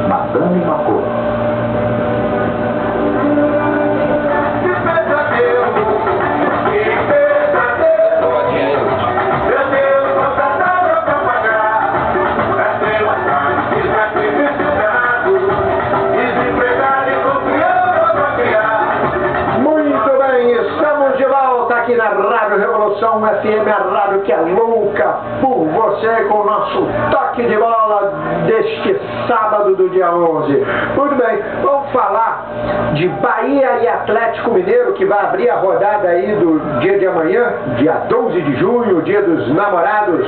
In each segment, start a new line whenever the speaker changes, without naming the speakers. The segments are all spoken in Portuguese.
Madame Macô.
Aqui na Rádio Revolução FM, a rádio que é louca por você, com o nosso toque de bola deste sábado do dia 11. Muito bem, vamos falar de Bahia e Atlético Mineiro, que vai abrir a rodada aí do dia de amanhã, dia 12 de junho, dia dos namorados.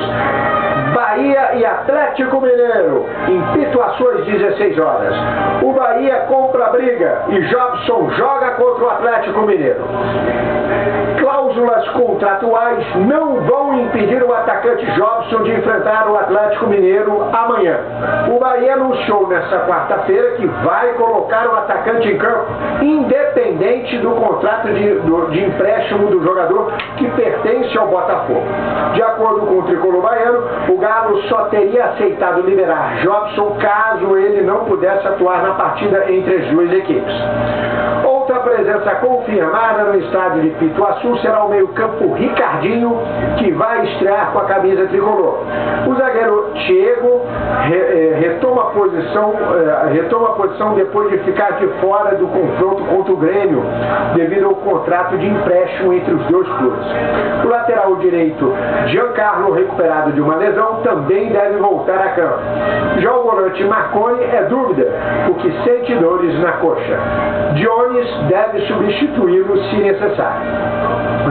Bahia e Atlético Mineiro, em Pituaçu às 16 horas. O Bahia compra a briga e Jobson joga contra o Atlético Mineiro. Cláusulas contratuais não vão impedir o atacante Jobson de enfrentar o Atlético Mineiro amanhã. O Bahia anunciou nesta quarta-feira que vai colocar o atacante em campo, independente do contrato de empréstimo do jogador que pertence ao Botafogo. De acordo com o tricolor baiano, o Galo só teria aceitado liberar Jobson caso ele não pudesse atuar na partida entre as duas equipes. Outra presença confirmada no estádio de Pituaçu será o meio-campo Ricardinho, que vai estrear com a camisa tricolor. O zagueiro Thiago retoma a posição depois de ficar de fora do confronto contra o Grêmio, devido ao contrato de empréstimo entre os dois clubes. O lateral direito, Giancarlo, recuperado de uma lesão, também deve voltar a campo. Já o volante Marconi é dúvida, porque sente dores na coxa. Dionis deve substituí-lo se necessário.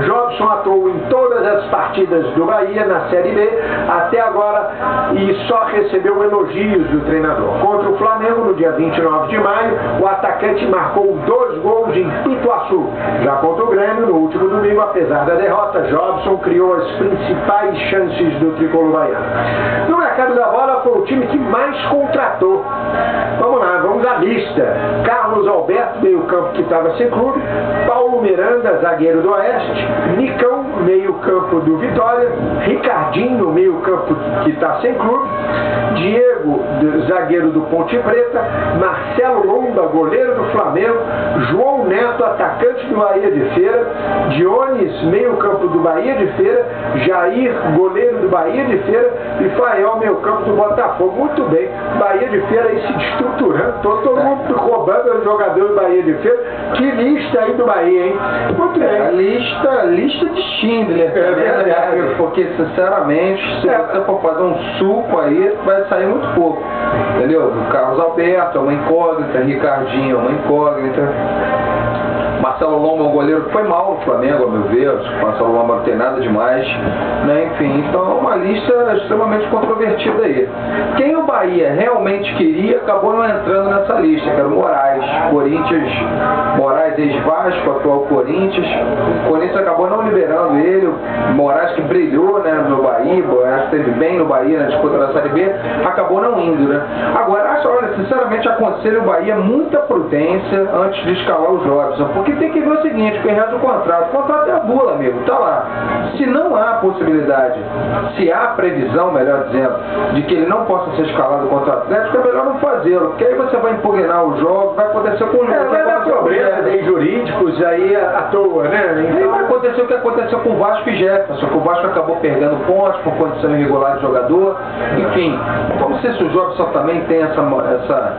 Jobson atuou em todas as partidas do Bahia na Série B até agora e só recebeu elogios do treinador. Contra o Flamengo, no dia 29 de maio, o atacante marcou 2 gols em Pituaçu. Já contra o Grêmio, no último domingo, apesar da derrota, Jobson criou as principais chances do tricolor baiano. No mercado da bola, foi o time que mais contratou. Vamos lá, vamos à lista. Carlos Alberto, meio-campo que estava sem clube. Paulo Miranda, zagueiro do Oeste. Nicão, meio-campo do Vitória. Ricardinho, meio-campo que está sem clube. Diego, zagueiro do Ponte Preta. Marcelo Lomba, goleiro do Flamengo. João Neto, atacante do Bahia de Feira. Dionis, meio-campo do Bahia de Feira. Jair, goleiro do Bahia de Feira. E Fael, meio-campo do Botafogo. Muito bem, Bahia de Feira aí se estruturando, todo mundo roubando o jogador do Bahia de Feira. Que lista aí do Bahia, hein? Muito bem.
A lista de Schindler, porque sinceramente, se você for fazer um suco aí, vai sair muito pouco, entendeu? O Carlos Alberto é uma incógnita, Ricardinho é uma incógnita. Marcelo Lomba é um goleiro que foi mal no Flamengo, ao meu ver. O Marcelo Lomba não tem nada demais, né? Enfim, então é uma lista extremamente controvertida aí. Quem o Bahia realmente queria acabou não entrando nessa lista, que era o Moraes. Corinthians, Moraes ex-Vasco, atual Corinthians. O Corinthians acabou não liberando ele. O Moraes, que brilhou, né, no Bahia, esteve bem no Bahia na disputa da Série B, acabou não indo, né? Agora, olha, sinceramente aconselho o Bahia muita prudência antes de escalar o Jobson, porque tem que ver o seguinte, quem reza o contrato é a bula, amigo, tá lá. Se não há possibilidade, se há previsão, melhor dizendo, de que ele não possa ser escalado contra o Atlético, é melhor não fazê-lo, porque aí você vai impugnar o jogo, vai acontecer com o jogo.
Vai dar problemas aí jurídicos aí à toa, né?
Então vai acontecer o que aconteceu com o Vasco e Jefferson, que o Vasco acabou perdendo pontos por condição irregular de jogador, enfim. Então não sei se o Jobson também tem essa moral toda.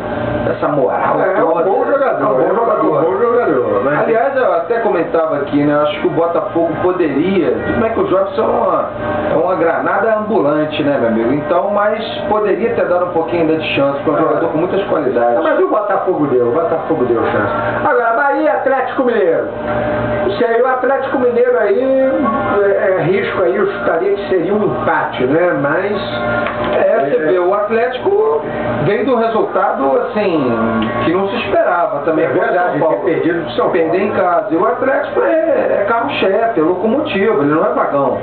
É um bom jogador, né?
Aliás, eu até comentava aqui, né? Acho que o Botafogo poderia. Tudo bem que o Jobson é uma granada ambulante, né, meu amigo? Então, mas poderia ter dado um pouquinho ainda de chance para um jogador com muitas qualidades.
Mas o Botafogo deu chance. Agora, Bahia e Atlético Mineiro. Se aí o Atlético Mineiro aí risco aí, eu chutaria que seria um empate, né? Mas
você vê, o Atlético veio do resultado assim que não se esperava também.
É verdade,
perder em casa. E o Atlético é carro-chefe, é locomotivo, ele não é vagão.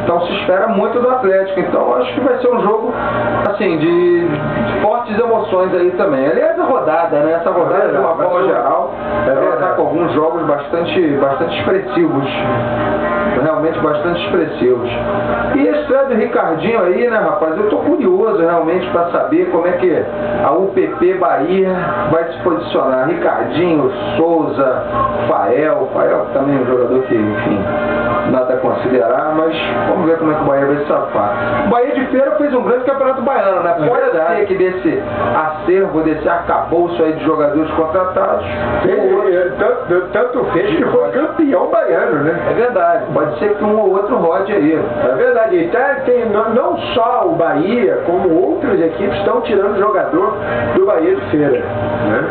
Então se espera muito do Atlético. Então acho que vai ser um jogo assim, de fortes emoções aí também. Aliás, a rodada, né? Essa rodada, de uma forma geral, ela está com alguns jogos bastante expressivos. Realmente bastante expressivos. E a estreia do Ricardinho aí, né, rapaz? Eu tô curioso realmente para saber como é que a UPP Bahia vai se posicionar. Ricardinho, Souza, Fael também é um jogador que, enfim, nada a considerar, mas vamos ver como é que o Bahia vai se safar. O Bahia de Feira fez um grande campeonato baiano, né? Pode ser que desse acervo, desse arcabouço aí de jogadores contratados,
tanto fez que foi campeão baiano, né?
É verdade, pode ser que um ou outro rode aí.
É verdade, então, não só o Bahia, como outras equipes estão tirando jogador do Bahia de Feira, né?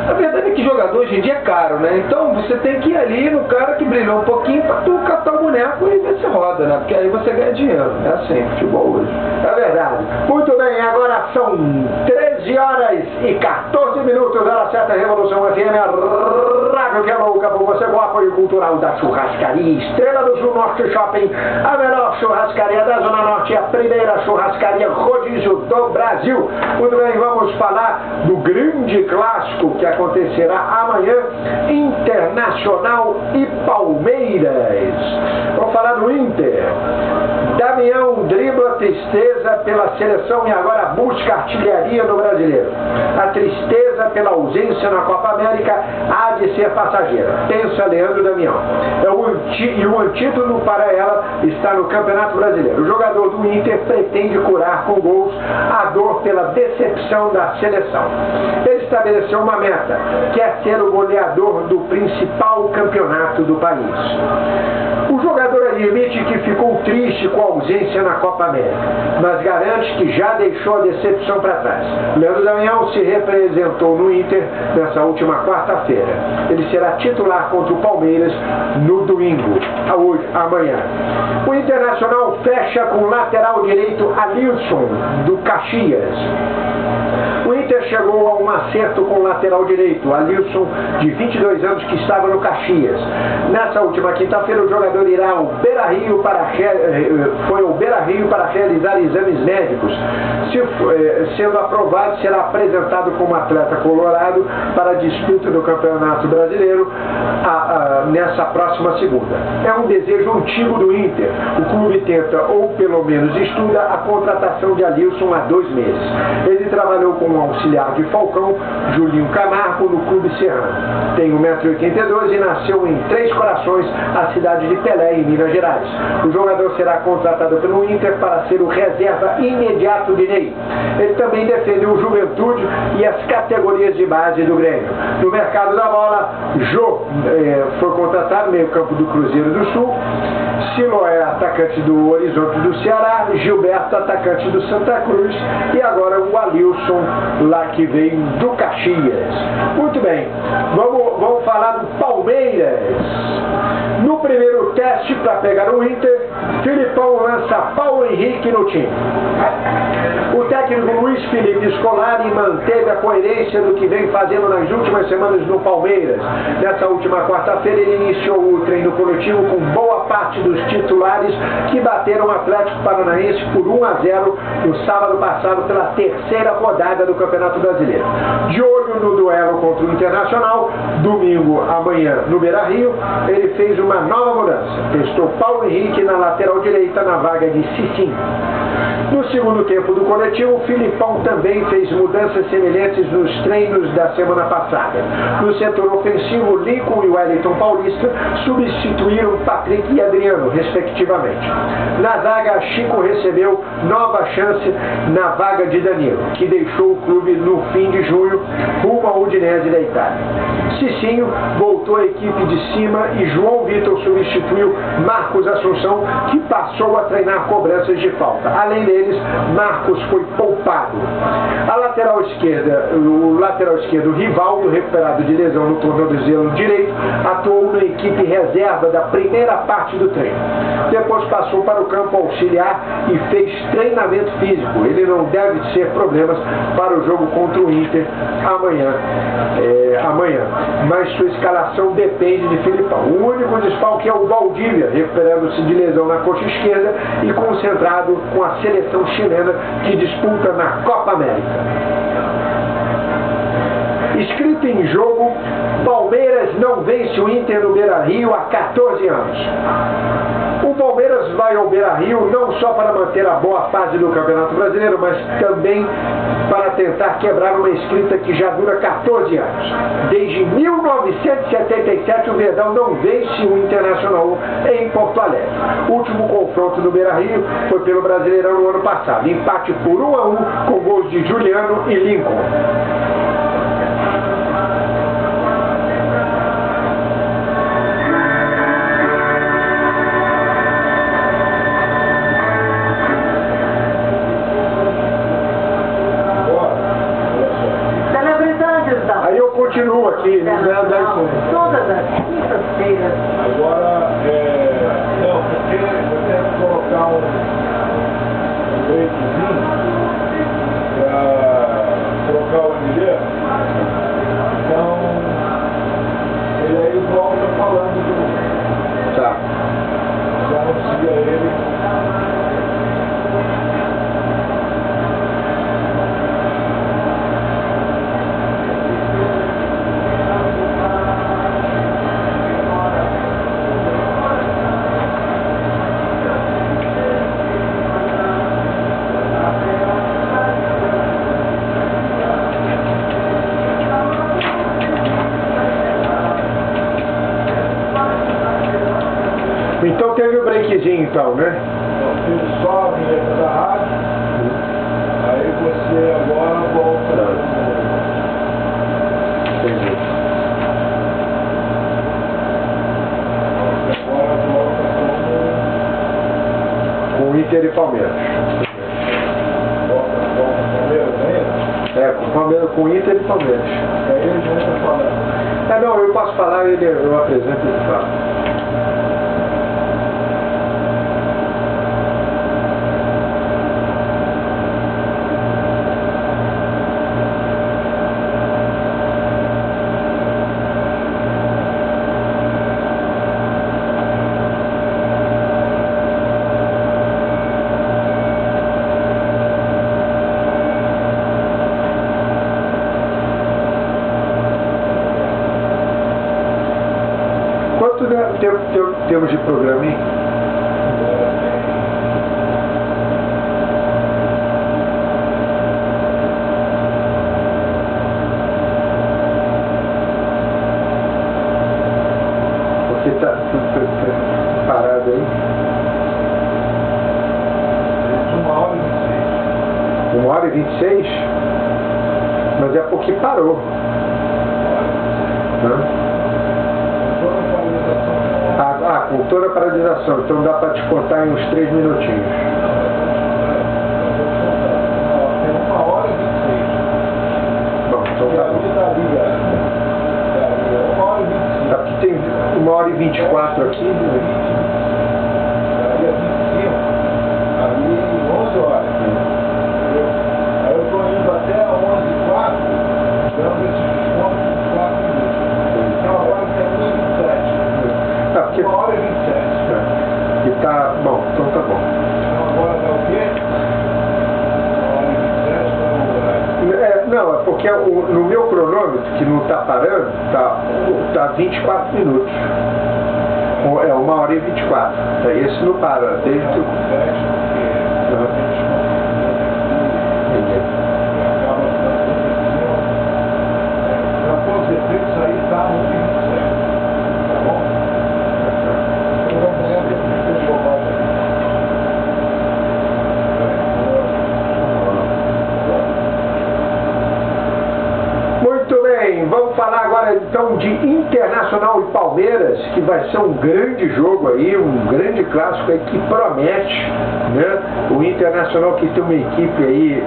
A verdade é que jogador hoje em dia é caro, né? Então você tem que ir ali no cara que brilhou um pouquinho pra tu catar o boneco e ver se roda, né? Porque aí você ganha dinheiro. É assim, futebol hoje.
É verdade. Muito bem, agora são 13 horas e 14 minutos, hora certa, Revolução FM, a rádio que é louca por você, com o apoio cultural da Churrascaria Estrela do Sul Norte Shopping, a melhor churrascaria da Zona Norte, a primeira churrascaria rodízio do Brasil. Muito bem, vamos falar do grande clássico que acontecerá amanhã, Internacional e Palmeiras. Vamos falar do Inter. Damião dribla a tristeza pela seleção e agora busca artilharia no Brasileiro. A tristeza pela ausência na Copa América há de ser passageira, pensa Leandro Damião. E o antídoto para ela está no Campeonato Brasileiro. O jogador do Inter pretende curar com gols a dor pela decepção da seleção. Ele estabeleceu uma meta, quer ser o goleador do principal campeonato do país. O jogador admite que ficou triste com a ausência na Copa América, mas garante que já deixou a decepção para trás. Leandro Damião se representou no Inter nessa última quarta-feira. Ele será titular contra o Palmeiras no domingo, amanhã. O Internacional fecha com o lateral direito Alilson, do Caxias. O Inter chegou a um acerto com o lateral direito, Alilson, de 22 anos, que estava no Caxias. Nessa última quinta-feira, o jogador irá ao Beira-Rio para realizar exames médicos. Sendo aprovado, será apresentado como atleta colorado para a disputa do Campeonato Brasileiro nessa próxima segunda. É um desejo antigo do Inter. O clube tenta, ou pelo menos estuda, a contratação de Alilson há 2 meses. Ele trabalhou como auxiliar de Falcão, Julinho Camargo, no Clube Serrano. Tem 1,82 m e nasceu em Três Corações, a cidade de Pelé, em Minas Gerais. O jogador será contratado pelo Inter para ser o reserva imediato de Ney. Ele também defendeu o Juventude e as categorias de base do Grêmio. No mercado da bola, Jô foi contratado, meio-campo do Cruzeiro do Sul. Siloé, atacante do Horizonte do Ceará. Gilberto, atacante do Santa Cruz. E agora o Alilson, lá que vem do Caxias. Muito bem, vamos falar do Palmeiras. No primeiro teste para pegar o Inter, Filipão lança Paulo Henrique no time. O técnico Luiz Felipe Scolari manteve a coerência do que vem fazendo nas últimas semanas no Palmeiras. Nessa última quarta-feira, ele iniciou o treino coletivo com boa parte dos titulares que bateram o Atlético Paranaense por 1-0 no sábado passado pela terceira rodada do Campeonato Brasileiro. De olho no duelo contra o Internacional, domingo, amanhã, no Beira-Rio, ele fez uma nova mudança. Testou Paulo Henrique na lateral direita na vaga de Cicinho. No segundo tempo do coletivo, o Filipão também fez mudanças semelhantes nos treinos da semana passada. No setor ofensivo, Lincoln e Wellington Paulista substituíram Patrick e Adriano, respectivamente. Na zaga, Chico recebeu nova chance na vaga de Danilo, que deixou o clube no fim de junho rumo ao Udinese da Itália. Cicinho voltou à equipe de cima e João Vitor substituiu Marcos Assunção, que passou a treinar cobranças de falta. Além dele, deles, Marcos foi poupado. A lateral esquerda, o lateral esquerdo Rivaldo, recuperado de lesão no tornozelo direito, atuou na equipe reserva da primeira parte do treino. Depois passou para o campo auxiliar e fez treinamento físico. Ele não deve ter problemas para o jogo contra o Inter amanhã, mas sua escalação depende de Filipão. O único desfalque é o Valdívia, recuperando-se de lesão na coxa esquerda e concentrado com a seleção chilena que disputa na Copa América. Escrito em jogo, Palmeiras não vence o Inter no Beira-Rio há 14 anos. O Palmeiras vai ao Beira-Rio não só para manter a boa fase do Campeonato Brasileiro, mas também para tentar quebrar uma escrita que já dura 14 anos. Desde 1977 o Verdão não vence o Internacional em Porto Alegre. O último confronto no Beira-Rio foi pelo Brasileirão no ano passado. Empate por 1-1 com gols de Juliano e Lincoln. Continua aqui,
todas as quintas-feiras.
Agora, não, porque eu tenho que colocar um breakzinho para trocar o endereço. Então, ele aí volta falando do...
Tá.
Já anuncia ele.
Então teve o breakzinho então, né?
Fiz só a vinheta da rádio. Aí você agora volta.
Entendi.
Agora volta
Com Inter e Palmeiras.
com o Palmeiras ainda.
Com o Palmeiras, com Inter e Palmeiras.
Aí a gente vai falando.
Não, eu posso falar, eu apresento e falo. Temos de programa, hein? Porque tá parado aí. 1h26? Mas é porque parou. Com toda a paralisação, então dá para descontar em uns 3 minutinhos.
Tem 1h26.
Bom, então tá bom.
Daria 1h25.
Aqui tem 1h24 aqui.
Daria 25. Ali 11 horas. Aí eu estou indo até 11h04, dando esse desconto de 4 minutos. Então agora tem 1h27.
Porque...
1h27.
E tá bom, então tá bom.
Então agora tá o quê? 1h27
não, é porque no meu cronômetro, que não tá parando, tá 24 minutos. É 1h24. Esse não para, desde que... bem, vamos falar agora então de Internacional e Palmeiras, que vai ser um grande jogo aí, um grande clássico aí que promete, né? O Internacional que tem uma equipe aí,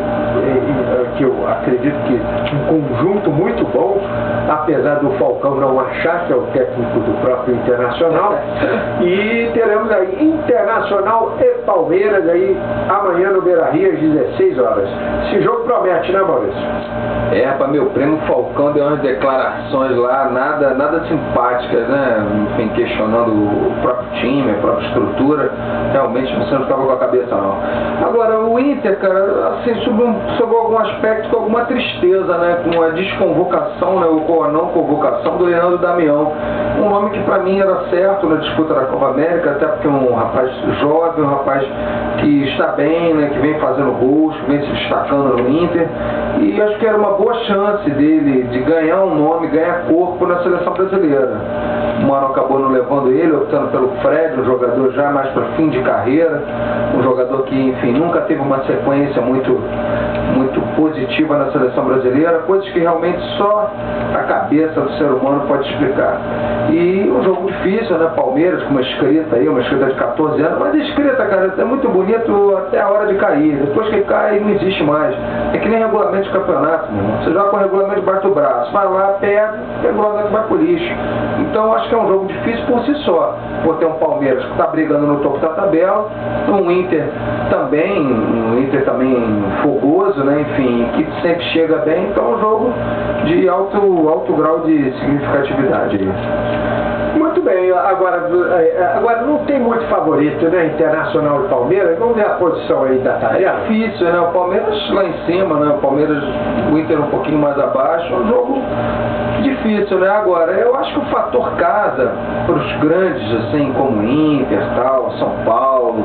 que eu acredito que um conjunto muito bom, apesar do Falcão não achar que é o técnico do próprio Internacional. E teremos aí Internacional e Palmeiras aí amanhã no Beira-Rio às 16 horas. Esse jogo promete, né, Maurício?
Para meu primo Falcão deu umas declarações lá, nada simpáticas, né? Enfim, questionando o próprio time, a própria estrutura. Realmente você não estava com a cabeça, não. Agora, o Inter, cara, assim, sob algum aspecto, com alguma tristeza, né? Com a desconvocação, né? Ou a não convocação do Leandro Damião. Um nome que para mim era certo na disputa da Copa América, até porque é um rapaz jovem, um rapaz que está bem, né? Que vem fazendo gols, que vem se destacando no Inter. E acho que era uma boa chance dele de ganhar um nome, ganhar corpo na seleção brasileira. O Mano acabou não levando ele, optando pelo Fred, um jogador já mais para fim de carreira, um jogador que, enfim, nunca teve uma sequência muito positiva na seleção brasileira, coisas que realmente só a cabeça do ser humano pode explicar. E um jogo difícil, né? Palmeiras, com uma escrita aí, uma escrita de 14 anos, mas a escrita, cara, é muito bonito até a hora de cair. Depois que cai, não existe mais. É que nem regulamento de campeonato, meu irmão. Você joga com o regulamento debaixo do braço, vai lá, perde, o regulamento vai pro lixo. Então acho que é um jogo difícil por si só, por ter um Palmeiras que está brigando no topo da tabela, um Inter também fogoso, né? Enfim, que sempre chega bem, então é um jogo de alto grau de significatividade.
Muito bem, agora não tem muito favorito, né? Internacional e Palmeiras, vamos ver a posição aí da tabela.
É difícil, né? O Palmeiras lá em cima, né? O Inter um pouquinho mais abaixo, é um jogo difícil, né? Agora, eu acho que o fator casa para os grandes, assim, como Inter, tal, São Paulo.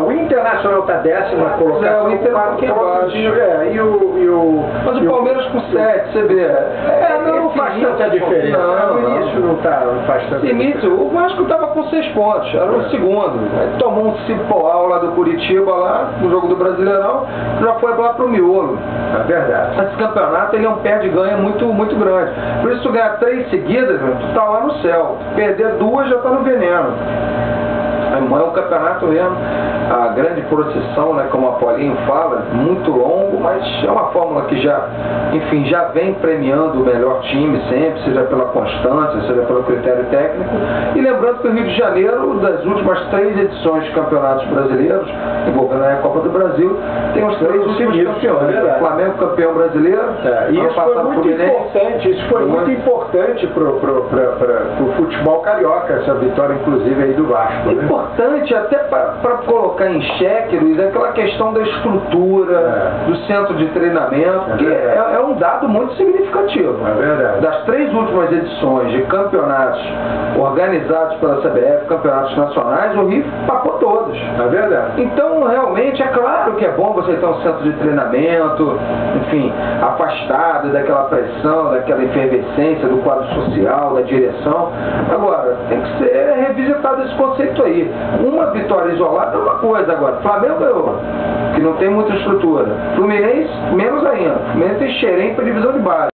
O Internacional está 10ª colocação.
O Inter aqui abaixo. Mas o Palmeiras com 7, você vê.
Não faz tanta diferença.
Não.
Isso não faz tanta diferença.
O Vasco estava com 6 pontos, era o segundo. Aí tomou um cipoal lá do Curitiba, lá, no jogo do Brasileirão, já foi lá pro miolo.
É verdade.
Esse campeonato ele é um perde-ganha muito grande. Por isso, tu ganhar 3 seguidas, tu tá lá no céu. Perder 2 já tá no veneno. É um campeonato mesmo, a grande procissão, né, como a Paulinho fala, muito longo, mas é uma fórmula que já vem premiando o melhor time sempre, seja pela constância, seja pelo critério técnico. E lembrando que o Rio de Janeiro, das últimas 3 edições de campeonatos brasileiros, envolvendo a Copa do Brasil, tem os 3 últimos campeões. Flamengo campeão brasileiro,
e isso foi muito importante, importante para o futebol carioca, essa vitória inclusive aí do Vasco. Né?
Importante até para colocar em xeque, Luiz, aquela questão da estrutura, do centro de treinamento, que é um dado muito significativo.
É verdade.
Das 3 últimas edições de campeonatos organizados pela CBF, campeonatos nacionais, o Rio papou todos.
É verdade.
Então, realmente, é claro que é bom você ter um centro de treinamento, enfim, afastado daquela pressão, daquela efervescência do quadro social, da direção. Agora, tem que ser revisitado esse conceito aí. Uma vitória isolada é uma coisa. Agora, Flamengo ganhou, que não tem muita estrutura. Fluminense, menos ainda. Fluminense tem xerém para divisão de base.